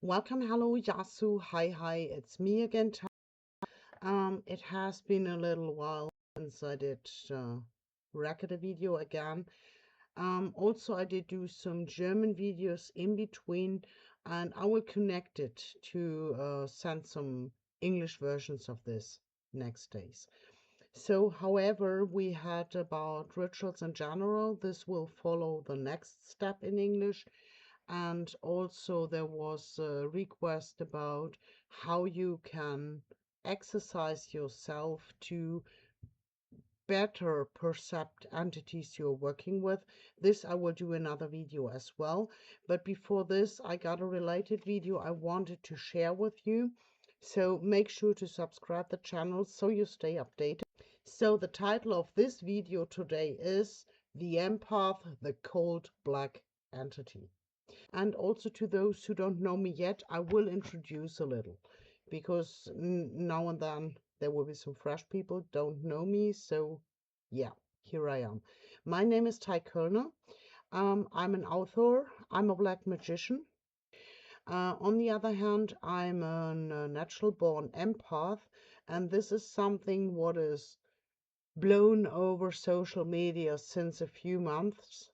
Welcome, hello, Yasu. Hi, it's me again. It has been a little while since I did record a video again. Also, I did do some German videos in between, and I will connect it to send some English versions of this next days. So, however, we had about rituals in general. This will follow the next step in English. And also there was a request about how you can exercise yourself to better percept entities you're working with. This I will do another video as well. But before this, I got a related video I wanted to share with you. So make sure to subscribe the channel so you stay updated. So the title of this video today is The Empath, the Cold Black Entity. And also to those who don't know me yet, I will introduce a little because now and then there will be some fresh people don't know me. So yeah, here I am. My name is Ty Kölner. I'm an author. I'm a black magician. On the other hand, I'm a natural born empath, and this is something what is blown over social media since a few months.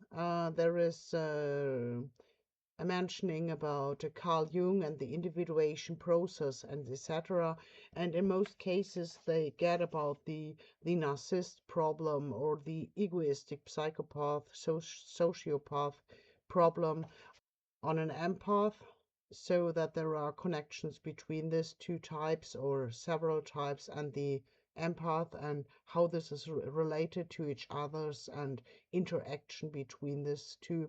There is a mentioning about Carl Jung and the individuation process and etc. And in most cases, they get about the narcissist problem or the egoistic psychopath, sociopath problem on an empath, so that there are connections between these two types or several types and the empath and how this is related to each others and interaction between these two.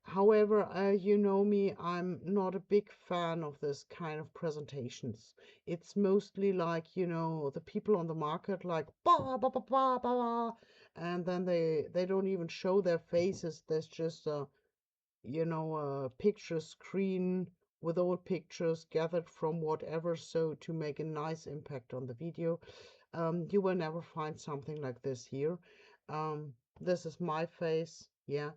However, you know me, I'm not a big fan of this kind of presentations. It's mostly like, the people on the market like ba ba ba ba ba, and then they don't even show their faces. There's just a picture screen with all pictures gathered from whatever, so to make a nice impact on the video. You will never find something like this here. This is my face, yeah.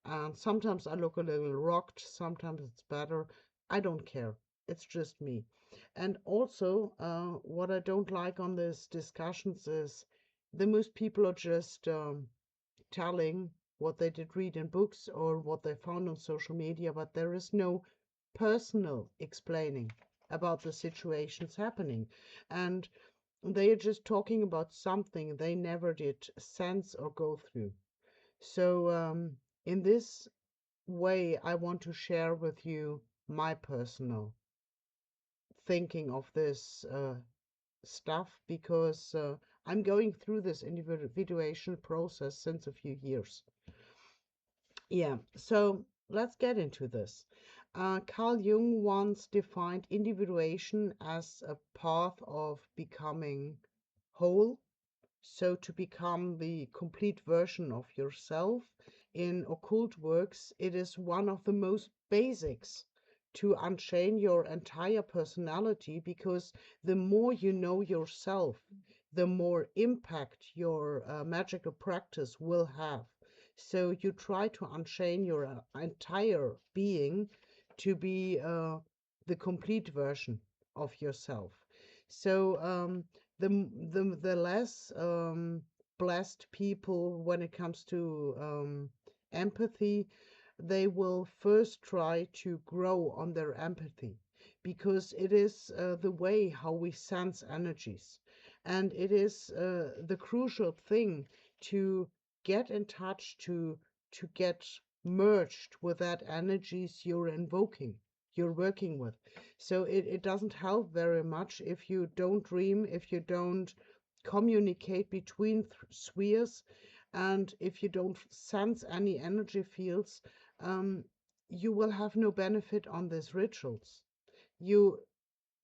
And sometimes I look a little rocked, sometimes it's better. I don't care. It's just me. And also, what I don't like on these discussions is the most people are just telling what they did read in books or what they found on social media, but there is no personal explaining about the situations happening. And they are just talking about something they never did sense or go through. So, in this way, I want to share with you my personal thinking of this stuff because I'm going through this individuation process since a few years. Yeah, so let's get into this. Carl Jung once defined individuation as a path of becoming whole, so to become the complete version of yourself. In occult works, it is one of the most basics to unchain your entire personality, because the more you know yourself, the more impact your magical practice will have. So you try to unchain your entire being to be the complete version of yourself. So the less blessed people, when it comes to empathy, they will first try to grow on their empathy, because it is the way how we sense energies, and it is the crucial thing to get in touch, to get merged with that energies you're invoking, you're working with. So it doesn't help very much if you don't dream, if you don't communicate between spheres, and if you don't sense any energy fields. You will have no benefit on these rituals. You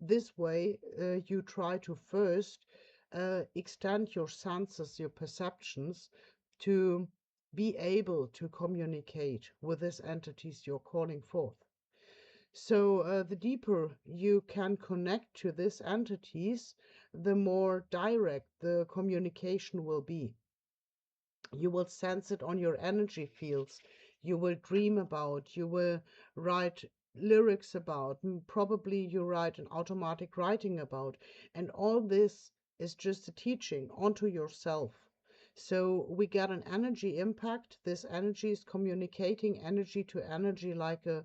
This way, you try to first extend your senses, your perceptions, to be able to communicate with these entities you're calling forth. So the deeper you can connect to these entities, the more direct the communication will be. You will sense it on your energy fields. You will dream about, you will write lyrics about, probably you write an automatic writing about, and all this is just a teaching onto yourself. So we get an energy impact. This energy is communicating energy to energy like a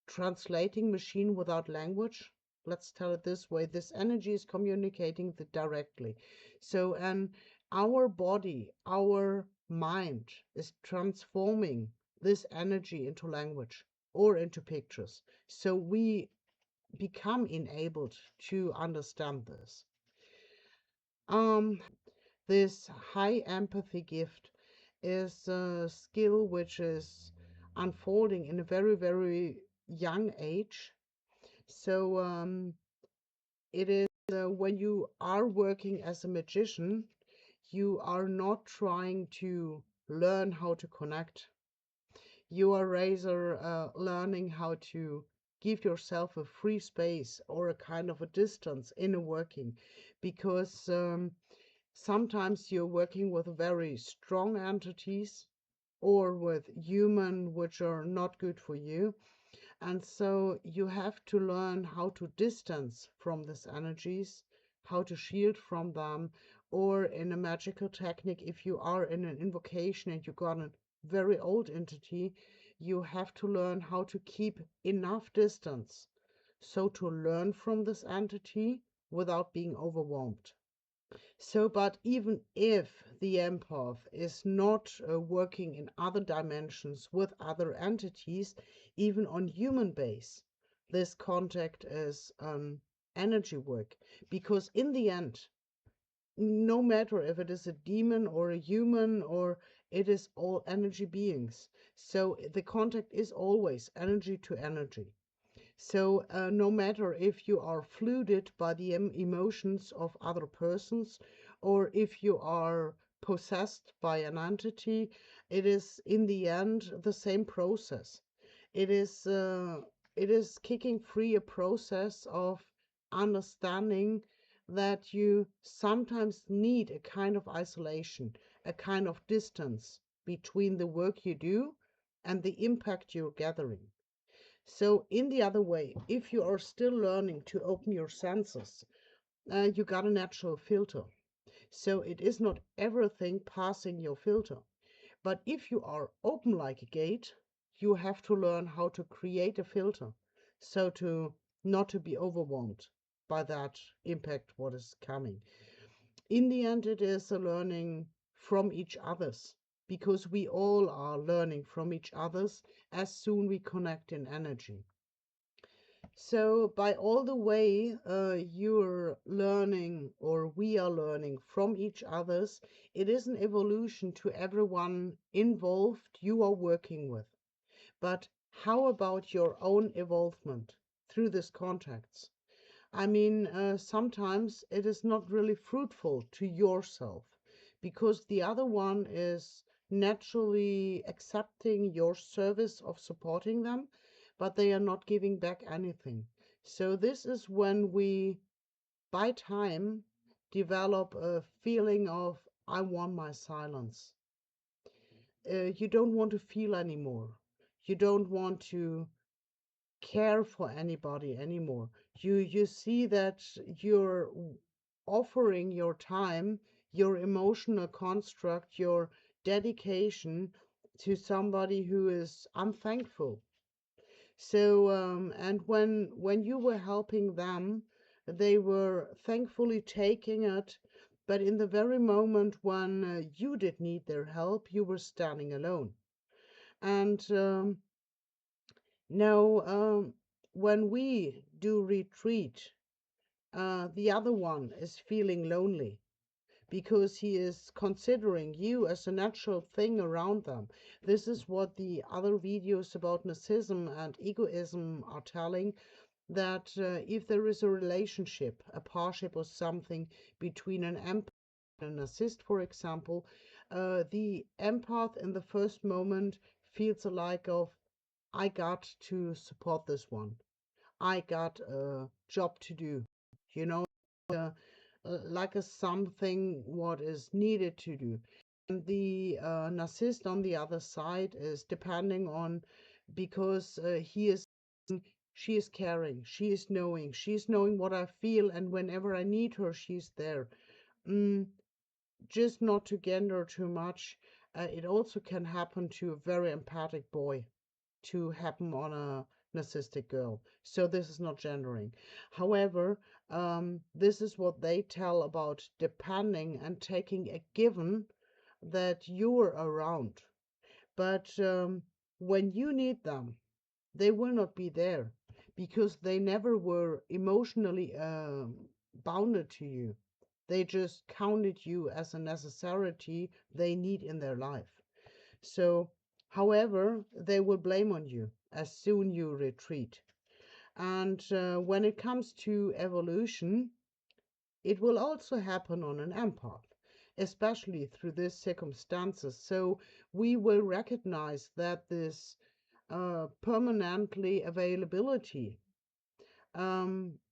translating machine without language. Let's tell it this way. This energy is communicating directly. So, and our body, our mind is transforming this energy into language or into pictures. So we become enabled to understand this. This high empathy gift is a skill which is unfolding in a very, very young age. So it is when you are working as a magician, you are not trying to learn how to connect. You are rather learning how to give yourself a free space or a kind of a distance in a working, because sometimes you're working with very strong entities or with human which are not good for you. And so you have to learn how to distance from these energies, how to shield from them, or in a magical technique, if you are in an invocation and you got a very old entity, you have to learn how to keep enough distance so to learn from this entity without being overwhelmed. So, but even if the empath is not working in other dimensions with other entities, even on human base, this contact is energy work. Because in the end, no matter if it is a demon or a human or it is all energy beings. So the contact is always energy to energy. So no matter if you are flooded by the emotions of other persons or if you are possessed by an entity, it is in the end the same process. It is kicking free a process of understanding that you sometimes need a kind of isolation, a kind of distance between the work you do and the impact you're gathering. So in the other way, if you are still learning to open your senses, you got a natural filter. So it is not everything passing your filter. But if you are open like a gate, you have to learn how to create a filter. So to not to be overwhelmed by that impact what is coming. In the end, it is a learning from each other's, because we all are learning from each other's as soon we connect in energy. So by all the way you're learning or we are learning from each other's, it is an evolution to everyone involved you are working with. But how about your own evolvement through these contacts? I mean, sometimes it is not really fruitful to yourself because the other one is naturally accepting your service of supporting them, but they are not giving back anything. So this is when we, by time, develop a feeling of, I want my silence. You don't want to feel anymore. You don't want to care for anybody anymore. You see that you're offering your time, your emotional construct, your dedication to somebody who is unthankful. So and when you were helping them, they were thankfully taking it, but in the very moment when you did need their help, you were standing alone. And now, when we do retreat, the other one is feeling lonely because he is considering you as a natural thing around them. This is what the other videos about narcissism and egoism are telling, that if there is a relationship, a parship or something between an empath and a narcissist, for example, the empath in the first moment feels a like of, I got to support this one. I got a job to do, you know, uh, like a something what is needed to do. And the narcissist on the other side is depending on because she is caring, she is knowing what I feel, and whenever I need her, she's there. Mm, just not to gender too much. It also can happen to a very empathic boy, to happen on a narcissistic girl. So this is not gendering. However, this is what they tell about depending and taking a given that you're around. But when you need them, they will not be there because they never were emotionally bounded to you. They just counted you as a necessity they need in their life. So, however, they will blame on you as soon you retreat. And when it comes to evolution, it will also happen on an empath, especially through these circumstances. So we will recognize that this permanently availability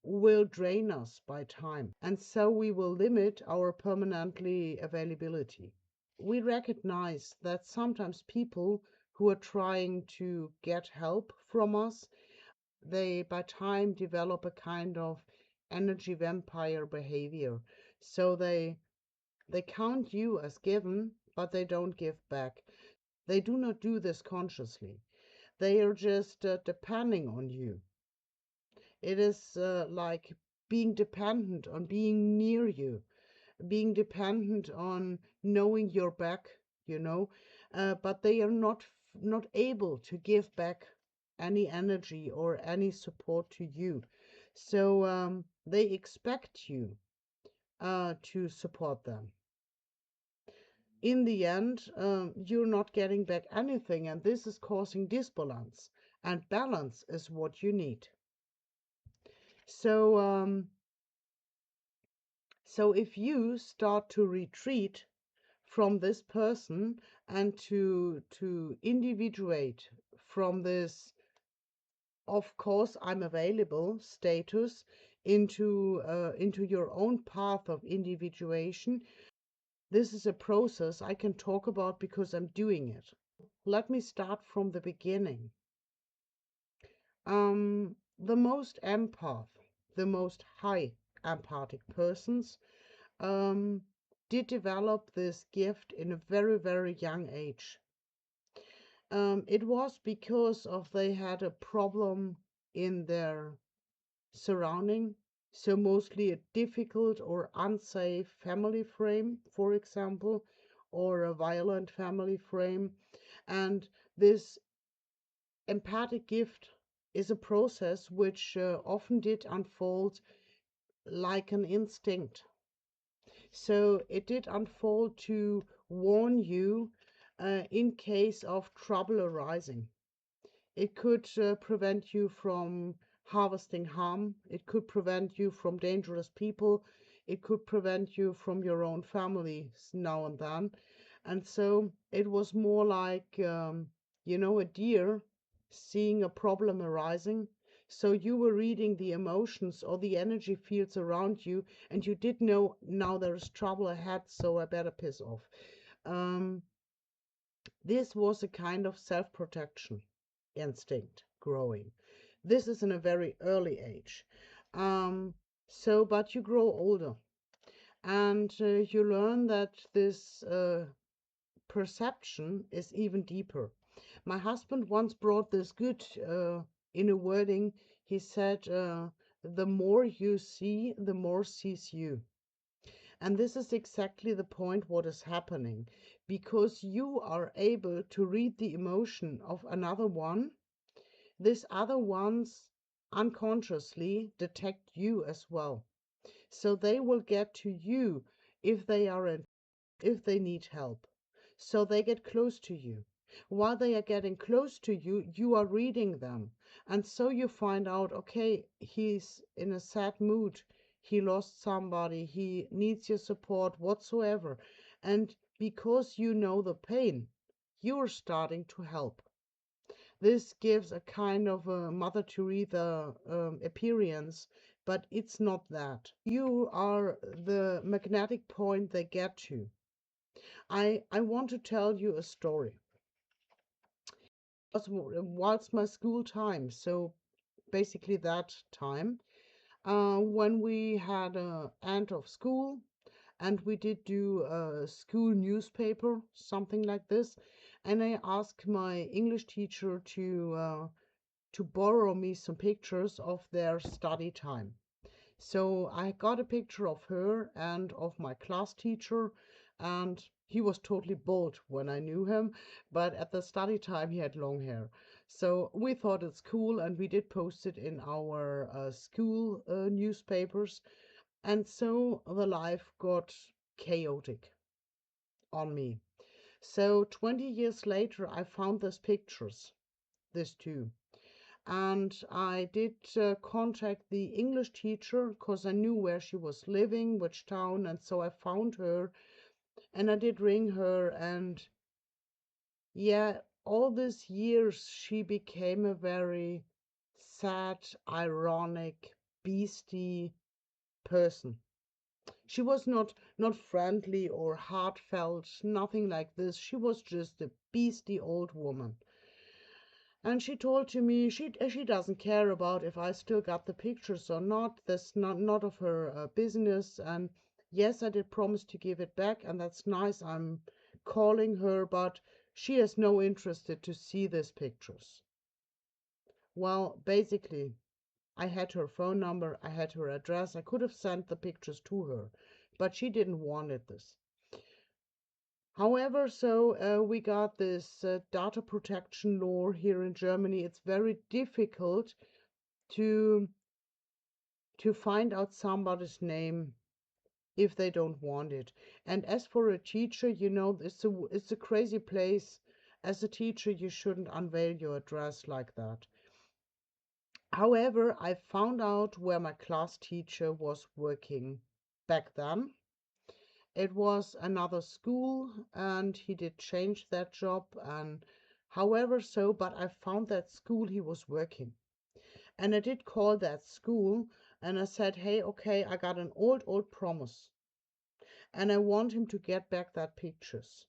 will drain us by time. And so we will limit our permanently availability. We recognize that sometimes people who are trying to get help from us, they by time develop a kind of energy vampire behavior. So they count you as given, but they don't give back. They do not do this consciously. They are just depending on you. It is like being dependent on being near you, being dependent on knowing your back, you know, but they are not able to give back any energy or any support to you. So they expect you to support them. In the end, you're not getting back anything, and this is causing disbalance. And balance is what you need. So, so if you start to retreat from this person and to individuate from this, of course I'm available status into your own path of individuation, this is a process I can talk about because I'm doing it. Let me start from the beginning. The most empath, the most high empathic persons um, did develop this gift in a very, very young age. It was because of they had a problem in their surrounding, so mostly a difficult or unsafe family frame, for example, or a violent family frame. And this empathic gift is a process which often did unfold like an instinct. So it did unfold to warn you in case of trouble arising. It could prevent you from harvesting harm. It could prevent you from dangerous people. It could prevent you from your own family now and then. And so it was more like, a deer seeing a problem arising. So you were reading the emotions or the energy fields around you, and you did know now there is trouble ahead, so I better piss off. Um, this was a kind of self-protection instinct growing. This is in a very early age. Um, but you grow older and you learn that this perception is even deeper. My husband once brought this good in a wording. He said, the more you see, the more sees you. And this is exactly the point what is happening, because you are able to read the emotion of another one. This other ones unconsciously detect you as well. So they will get to you if they are in, if they need help. So they get close to you. While they are getting close to you, you are reading them. And so you find out, okay, he's in a sad mood. He lost somebody. He needs your support whatsoever. And because you know the pain, you're starting to help. This gives a kind of a Mother Teresa appearance, but it's not that. You are the magnetic point they get to. I want to tell you a story. whilst my school time. So basically that time, when we had a end of school and we did do a school newspaper, something like this. And I asked my English teacher to borrow me some pictures of their study time. So I got a picture of her and of my class teacher, and he was totally bald when I knew him, but at the study time he had long hair. So we thought it's cool, and we did post it in our school newspapers. And so the life got chaotic on me. So 20 years later, I found these pictures, these two. And I did contact the English teacher because I knew where she was living, which town, and so I found her and I did ring her. And yeah, all these years she became a very sad, ironic, beastie person. She was not friendly or heartfelt, nothing like this. She was just a beastly old woman. And she told to me she doesn't care about if I still got the pictures or not. That's not of her business. And yes, I did promise to give it back, and that's nice. I'm calling her, but she has no interest to see these pictures. Well, basically, I had her phone number, I had her address. I could have sent the pictures to her, but she didn't want this. However, so we got this data protection law here in Germany. It's very difficult to find out somebody's name if they don't want it. And as for a teacher, it's a crazy place. As a teacher, you shouldn't unveil your address like that. However, I found out where my class teacher was working back then. It was another school, and he did change that job. And however, so, but I found that school he was working. And I did call that school and I said, hey, okay, I got an old promise and I want him to get back that pictures.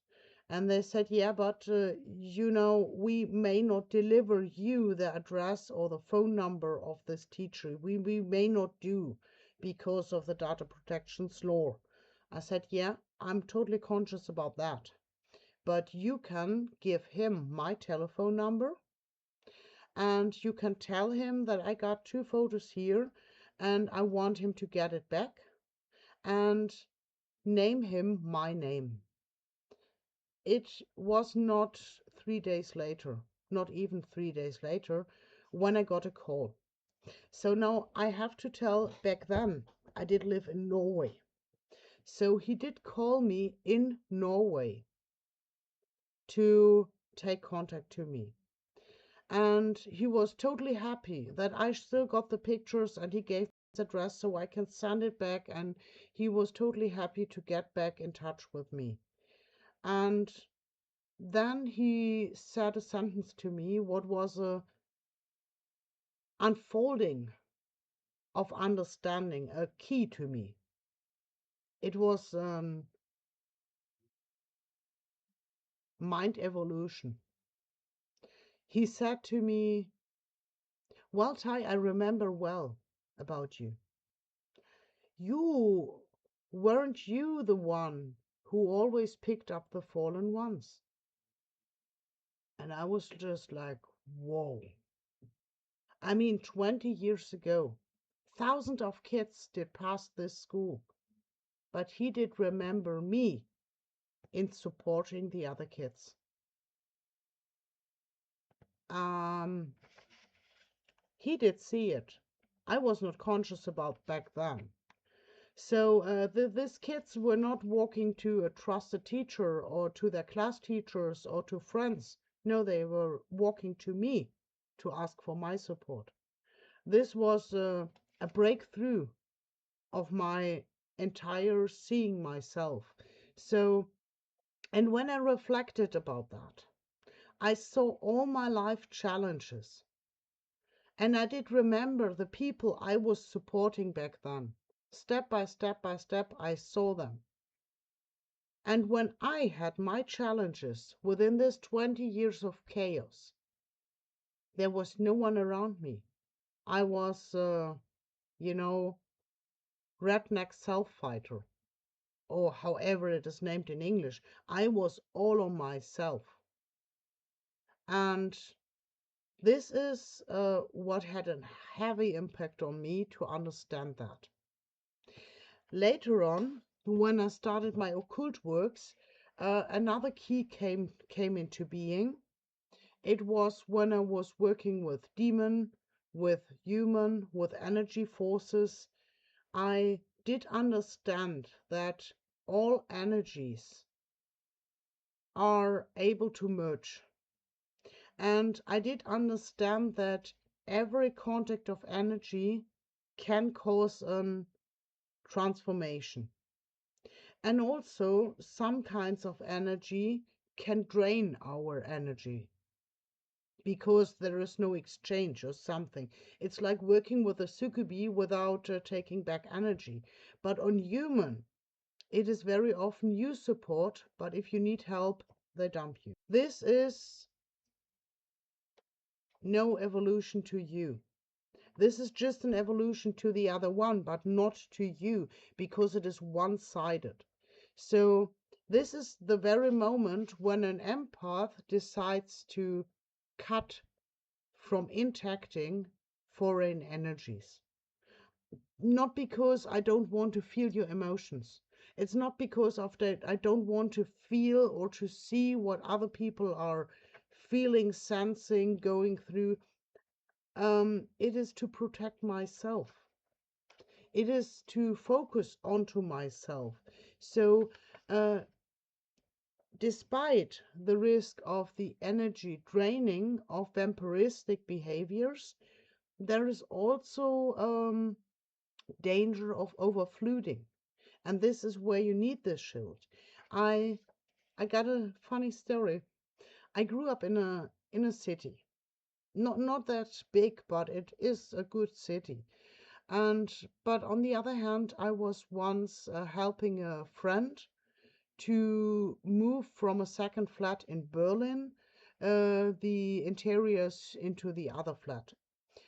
And they said, yeah, but we may not deliver you the address or the phone number of this teacher. We may not do because of the data protections law. I said, yeah, I'm totally conscious about that. But you can give him my telephone number and you can tell him that I got two photos here and I want him to get it back and name him my name. It was not 3 days later, not even 3 days later, when I got a call. So now I have to tell, back then I did live in Norway. So he did call me in Norway to take contact to me. And he was totally happy that I still got the pictures, and he gave his address so I can send it back, and he was totally happy to get back in touch with me. And then he said a sentence to me, what was a unfolding of understanding, a key to me. It was mind evolution. He said to me, well, Tai, I remember well about you. You weren't you the one who always picked up the fallen ones? And I was just like, whoa. I mean, 20 years ago, thousands of kids did pass this school, but he did remember me in supporting the other kids. He did see it. I was not conscious about back then. So these kids were not walking to a trusted teacher or to their class teachers or to friends. No, they were walking to me to ask for my support. This was a breakthrough of my entire seeing myself. So, and when I reflected about that, I saw all my life challenges. And I did remember the people I was supporting back then. Step by step by step, I saw them. And when I had my challenges within this 20 years of chaos, There was no one around me. I was, you know, redneck self-fighter, or however it is named in English. I was all on myself. And this is what had a heavy impact on me to understand that. Later on, when I started my occult works, another key came into being. It was when I was working with demon, with human, with energy forces. I did understand that all energies are able to merge. And I did understand that every contact of energy can cause a transformation. And also, some kinds of energy can drain our energy because there is no exchange or something. It's like working with a sukubi without taking back energy. But on human, it is very often you support, but if you need help, they dump you. This is no evolution to you. This is just an evolution to the other one, but not to you, because it is one-sided. So this is the very moment when an empath decides to cut from interacting foreign energies. Not because I don't want to feel your emotions. It's not because of that I don't want to feel or to see what other people are feeling, sensing, going through. It is to protect myself. It is to focus onto myself. So, despite the risk of the energy draining of vampiristic behaviors, there is also danger of overflooding. And this is where you need this shield. I I got a funny story. I grew up in a city. Not that big, but it is a good city. And but on the other hand, I was once helping a friend to move from a second flat in Berlin, the interiors into the other flat.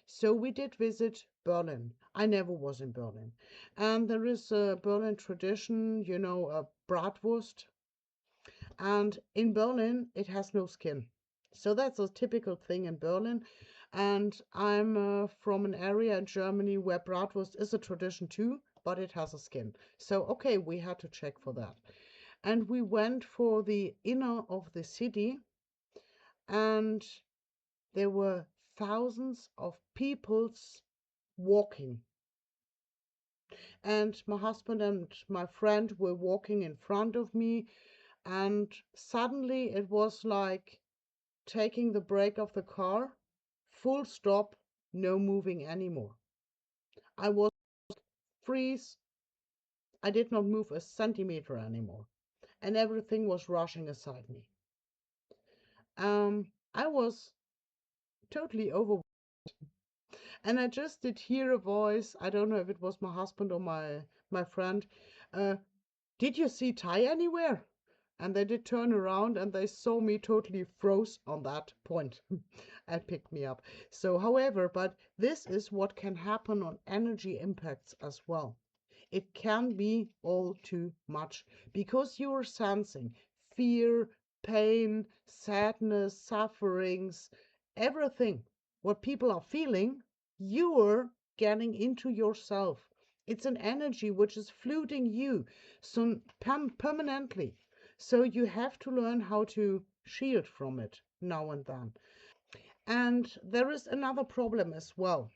So we did visit Berlin. I never was in Berlin. And there is a Berlin tradition, a bratwurst. And in Berlin, it has no skin. So that's a typical thing in Berlin. And I'm from an area in Germany where bratwurst is a tradition too, but it has a skin. So, okay, we had to check for that. And we went for the inner of the city, and there were thousands of peoples walking. And my husband and my friend were walking in front of me, and suddenly it was like taking the brake of the car, full stop, no moving anymore. I was freeze. I did not move a centimeter anymore, and everything was rushing aside me. I was totally overwhelmed, and I just did hear a voice. I don't know if it was my husband or my friend. Uh, did you see Ty anywhere? And they did turn around and they saw me totally froze on that point and picked me up. So, however, but this is what can happen on energy impacts as well. It can be all too much because you are sensing fear, pain, sadness, sufferings, everything. What people are feeling, you're getting into yourself. It's an energy which is flooding you so permanently. So you have to learn how to shield from it now and then. And there is another problem as well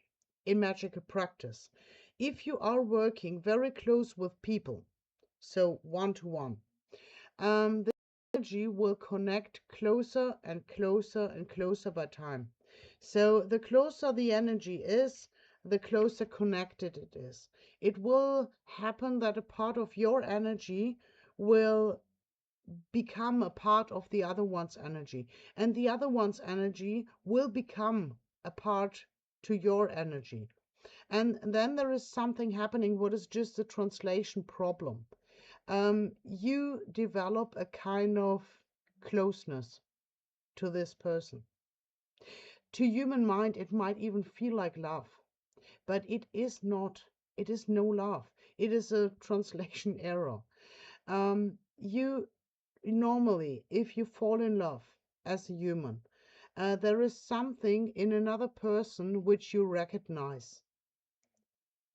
in magical practice. If you are working very close with people, so one to one, the energy will connect closer and closer and closer by time. So the closer the energy is, the closer connected it is. It will happen that a part of your energy will become a part of the other one's energy, and the other one's energy will become a part to your energy. And then there is something happening what is just a translation problem. You develop a kind of closeness to this person. To human mind, it might even feel like love, but it is not. It is no love. It is a translation error. You normally, if you fall in love as a human, there is something in another person which you recognize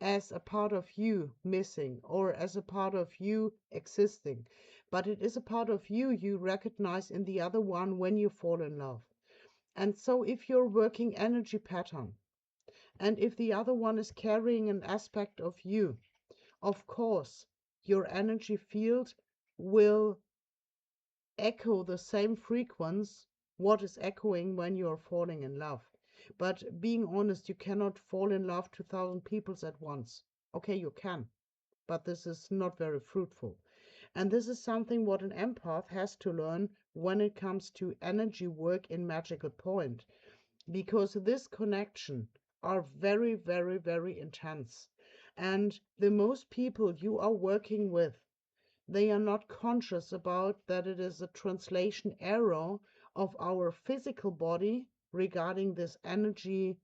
as a part of you missing or as a part of you existing. But it is a part of you you recognize in the other one when you fall in love. And so if you're working energy pattern, and if the other one is carrying an aspect of you, of course, your energy field will echo the same frequency what is echoing when you're falling in love. But being honest, you cannot fall in love to 1,000 people at once. Okay, you can, but this is not very fruitful. And this is something what an empath has to learn when it comes to energy work in magical point, because this connection are very, very, very intense. And the most people you are working with, they are not conscious about that it is a translation error of our physical body regarding this energy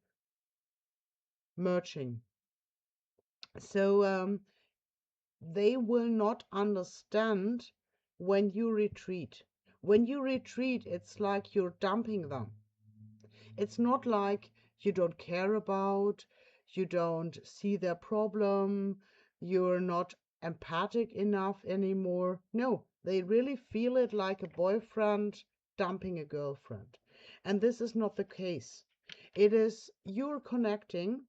merging. So they will not understand when you retreat. When you retreat, it's like you're dumping them. It's not like you don't care about, you don't see their problem, you're not empathic enough anymore. No, they really feel it like a boyfriend dumping a girlfriend. And this is not the case. It is you're connecting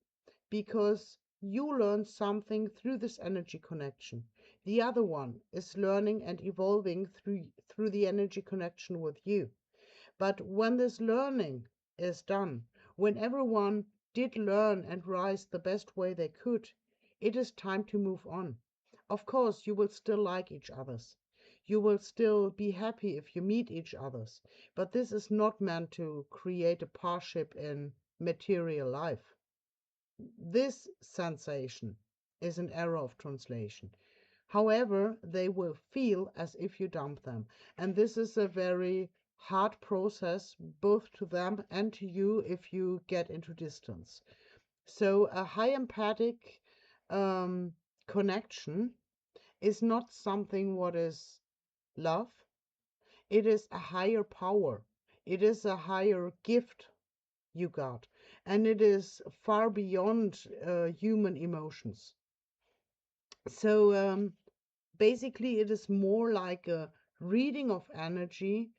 because you learn something through this energy connection. The other one is learning and evolving through the energy connection with you. But when this learning is done, when everyone did learn and rise the best way they could, it is time to move on. Of course, you will still like each other's. You will still be happy if you meet each other's. But this is not meant to create a parship in material life. This sensation is an error of translation. However, they will feel as if you dump them. And this is a very hard process, both to them and to you if you get into distance. So a high empathic connection is not something what is love. It is a higher power. It is a higher gift you got. And it is far beyond human emotions. So basically, it is more like a reading of energy,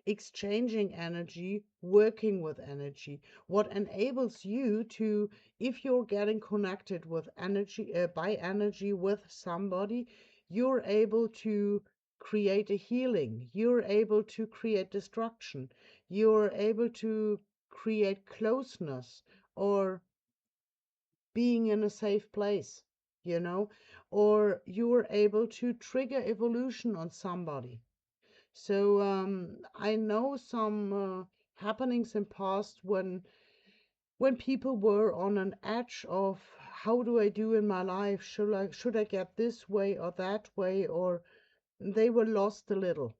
exchanging energy, working with energy. What enables you to, if you're getting connected with energy, by energy with somebody, you're able to create a healing. You're able to create destruction. You're able to create closeness or being in a safe place, you know, or you're able to trigger evolution on somebody. So I know some happenings in past when people were on an edge of how do I do in my life? Should I get this way or that way? Or they were lost a little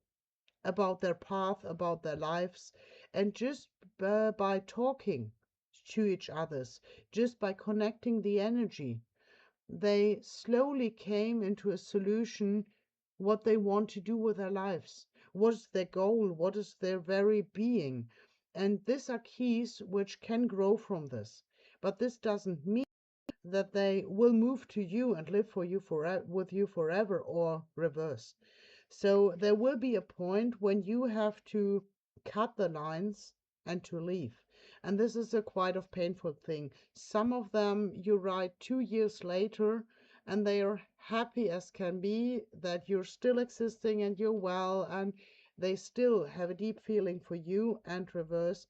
about their path, about their lives, and just by talking to each others, just by connecting the energy, they slowly came into a solution what they want to do with their lives. What is their goal? What is their very being? And these are keys which can grow from this. But this doesn't mean that they will move to you and live for you with you forever or reverse. So there will be a point when you have to cut the lines and to leave. And this is a quite of painful thing. Some of them you write 2 years later and they are happy as can be that you're still existing and you're well, and they still have a deep feeling for you and reverse.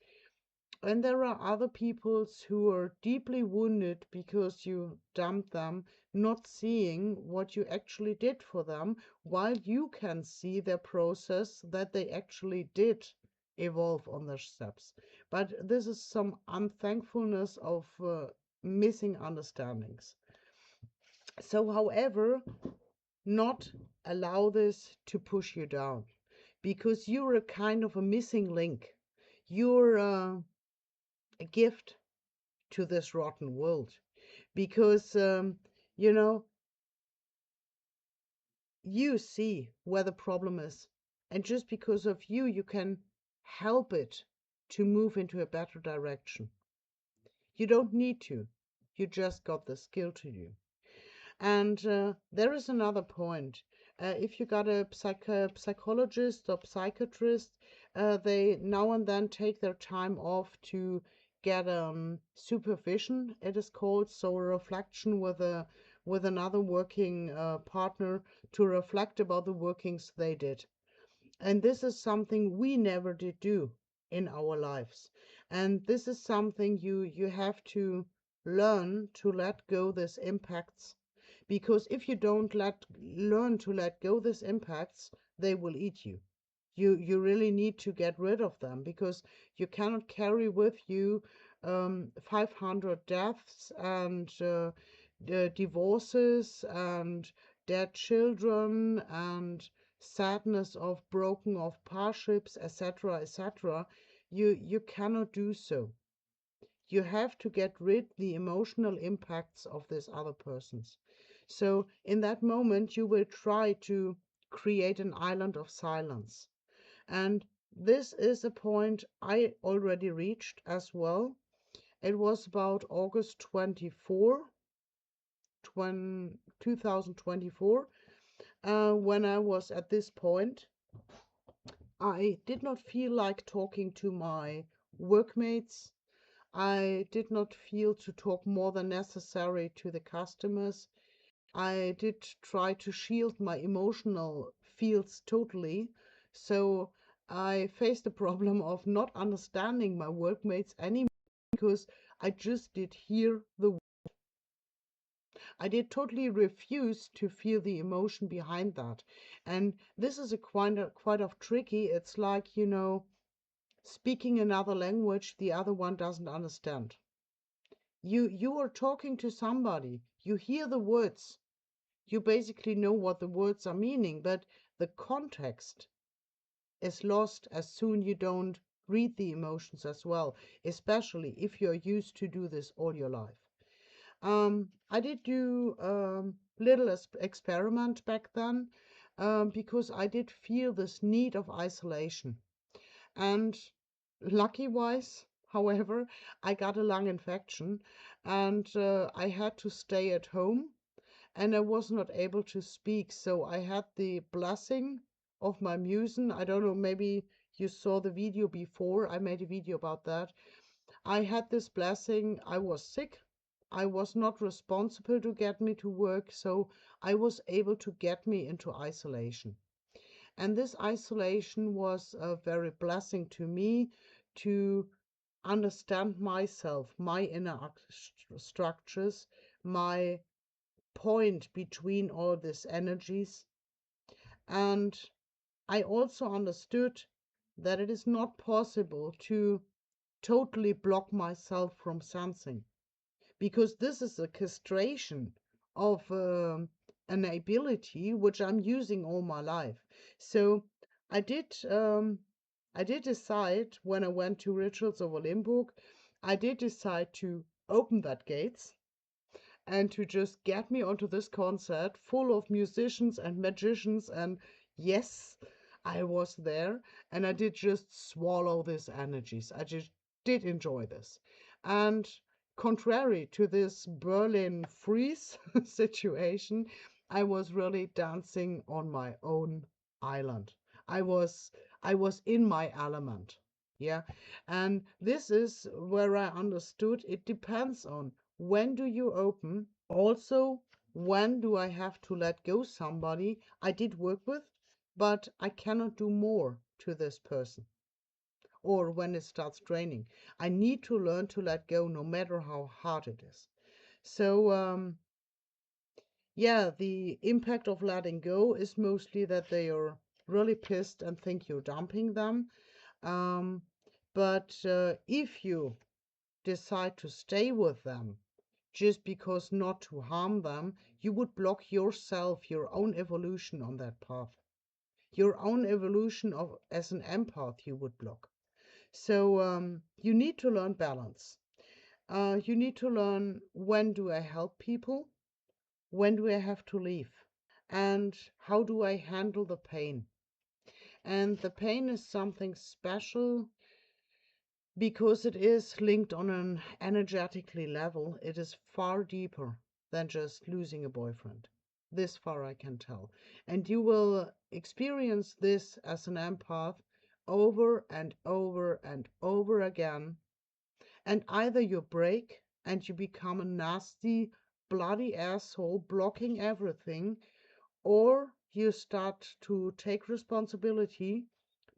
And there are other peoples who are deeply wounded because you dumped them, not seeing what you actually did for them, while you can see their process that they actually did evolve on their steps. But this is some unthankfulness of missing understandings. So, however, not allow this to push you down, because you're a kind of a missing link. You're a gift to this rotten world because, you know, you see where the problem is. And just because of you, you can help it to move into a better direction. You don't need to. You just got the skill to do. And there is another point. If you got a psychologist or psychiatrist, they now and then take their time off to get supervision, it is called, so a reflection with another working partner to reflect about the workings they did. And this is something we never did do in our lives. And this is something you have to learn to let go this impacts, because if you don't learn to let go these impacts, they will eat you. You really need to get rid of them because you cannot carry with you 500 deaths and divorces and dead children and sadness of broken off partnerships, etc., etc. You cannot do so. You have to get rid the emotional impacts of these other persons. So in that moment, you will try to create an island of silence. And this is a point I already reached as well. It was about August 24, 2024, when I was at this point. I did not feel like talking to my workmates. I did not feel to talk more than necessary to the customers. I did try to shield my emotional fields totally. So I faced the problem of not understanding my workmates anymore because I just did hear the. I did totally refuse to feel the emotion behind that. And this is a quite of tricky. It's like, speaking another language the other one doesn't understand. You are talking to somebody, you hear the words, you basically know what the words are meaning, but the context is lost as soon you don't read the emotions as well, especially if you're used to do this all your life. I did do little experiment back then because I did feel this need of isolation. And lucky wise, however, I got a lung infection and I had to stay at home and I was not able to speak. So I had the blessing of my musen. I don't know, maybe you saw the video before. I made a video about that. I had this blessing. I was sick. I was not responsible to get me to work. So I was able to get me into isolation. And this isolation was a very blessing to me to understand myself, my inner structures, my point between all these energies. And I also understood that it is not possible to totally block myself from sensing, because this is a castration of an ability which I'm using all my life. So I did um, I did decide when I went to Rituals of Olympic, I did decide to open that gates and to just get me onto this concert full of musicians and magicians. And yes, I was there and I did just swallow these energies. I just did enjoy this. And contrary to this Berlin freeze situation, I was really dancing on my own island. I was I was in my element. Yeah. And this is where I understood it depends on when do you open? Also, when do I have to let go somebody I did work with, but I cannot do more to this person? Or when it starts draining, I need to learn to let go no matter how hard it is. So, yeah, the impact of letting go is mostly that they are really pissed and think you're dumping them. Um, but if you decide to stay with them just because not to harm them, you would block yourself, your own evolution on that path. Your own evolution of as an empath you would block. So you need to learn balance. You need to learn, when do I help people? When do I have to leave? And how do I handle the pain? And the pain is something special because it is linked on an energetically level. It is far deeper than just losing a boyfriend. This far I can tell. And you will experience this as an empath over and over and over again. And either you break and you become a nasty, bloody asshole blocking everything, or you start to take responsibility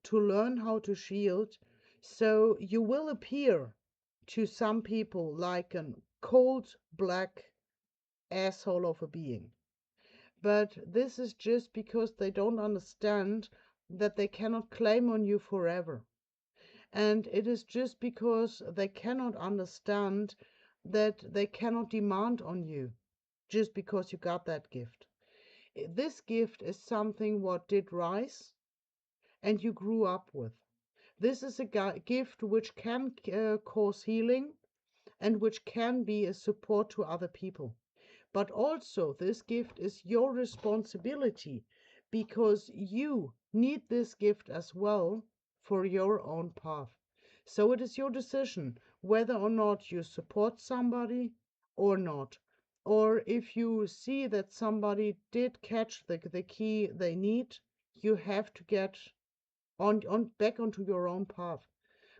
to learn how to shield. So you will appear to some people like a cold black asshole of a being. But this is just because they don't understand that they cannot claim on you forever. And it is just because they cannot understand that they cannot demand on you just because you got that gift. This gift is something what did rise and you grew up with. This is a gift which can cause healing and which can be a support to other people. But also, this gift is your responsibility because you need this gift as well for your own path. So it is your decision whether or not you support somebody or not. Or if you see that somebody did catch the key they need, you have to get on back onto your own path,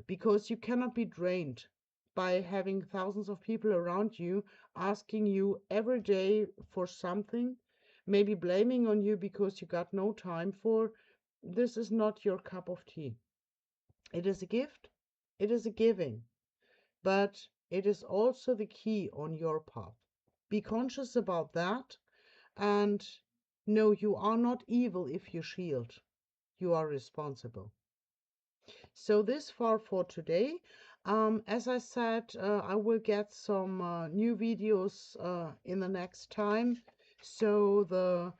because you cannot be drained by having thousands of people around you asking you every day for something, maybe blaming on you because you got no time for. This is not your cup of tea. It is a gift, it is a giving, but it is also the key on your path. Be conscious about that, and no, you are not evil if you shield. You are responsible. So this far for today. As I said, I will get some new videos in the next time. So the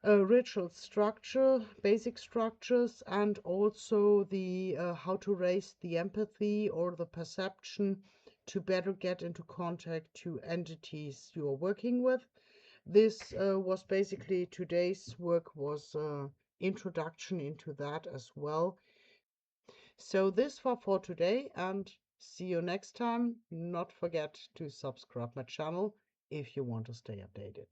ritual structure, basic structures, and also the how to raise the empathy or the perception to better get into contact to entities you are working with. This was basically today's work was introduction into that as well. So this for today, and see you next time. Not forget to subscribe my channel if you want to stay updated.